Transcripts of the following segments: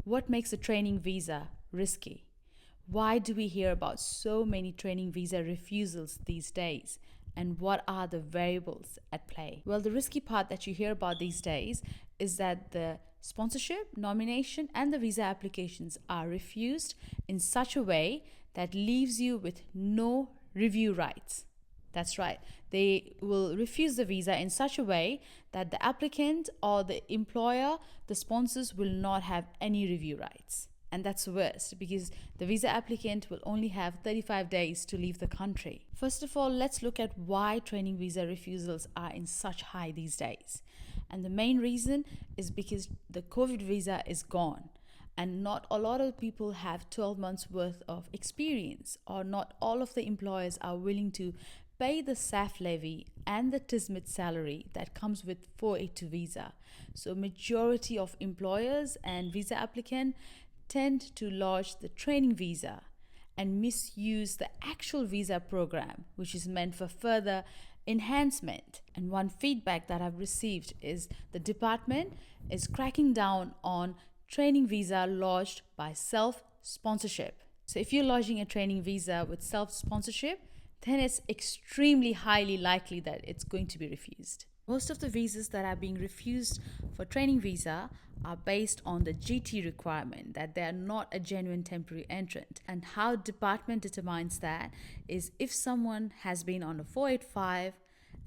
What makes a training visa risky? Why do we hear about so many training visa refusals these days? And what are the variables at play? Well, the risky part that you hear about these days is that the sponsorship, nomination, and the visa applications are refused in such a way that leaves you with no review rights. That's right. They will refuse the visa in such a way that the applicant or the employer, the sponsors, will not have any review rights. And that's worst because the visa applicant will only have 35 days to leave the country. First of all, let's look at why training visa refusals are in such high these days. And the main reason is because the COVID visa is gone. And not a lot of people have 12 months worth of experience, or not all of the employers are willing to pay the SAF levy and the TISMIT salary that comes with 482 visa. So majority of employers and visa applicant tend to lodge the training visa and misuse the actual visa program, which is meant for further enhancement. And one feedback that I've received is the department is cracking down on training visa lodged by self-sponsorship. So if you're lodging a training visa with self-sponsorship, then it's extremely highly likely that it's going to be refused. Most of the visas that are being refused for training visa are based on the GT requirement, that they are not a genuine temporary entrant. And how department determines that is if someone has been on a 485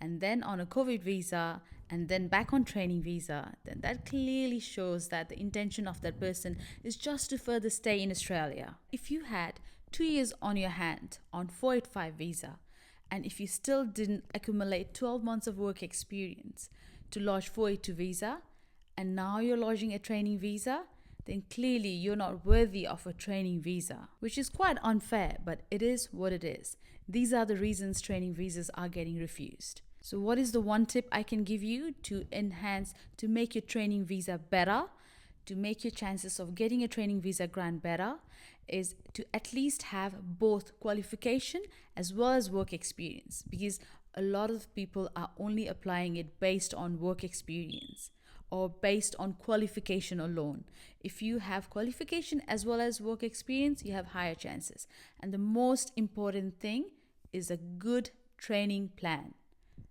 and then on a COVID visa and then back on training visa, then that clearly shows that the intention of that person is just to further stay in Australia. If you had 2 years on your hand on 485 visa, and if you still didn't accumulate 12 months of work experience to lodge 482 visa, and now you're lodging a training visa, then clearly you're not worthy of a training visa, which is quite unfair, but it is what it is. These are the reasons training visas are getting refused. So what is the one tip I can give you to enhance, to make your training visa better, to make your chances of getting a training visa grant better, is to at least have both qualification as well as work experience, because a lot of people are only applying it based on work experience or based on qualification alone. If you have qualification as well as work experience, you have higher chances. And the most important thing is a good training plan.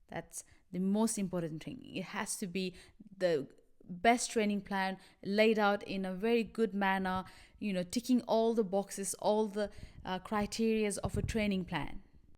That's the most important thing. It has to be the best training plan laid out in a very good manner, ticking all the boxes, all the criterias of a training plan.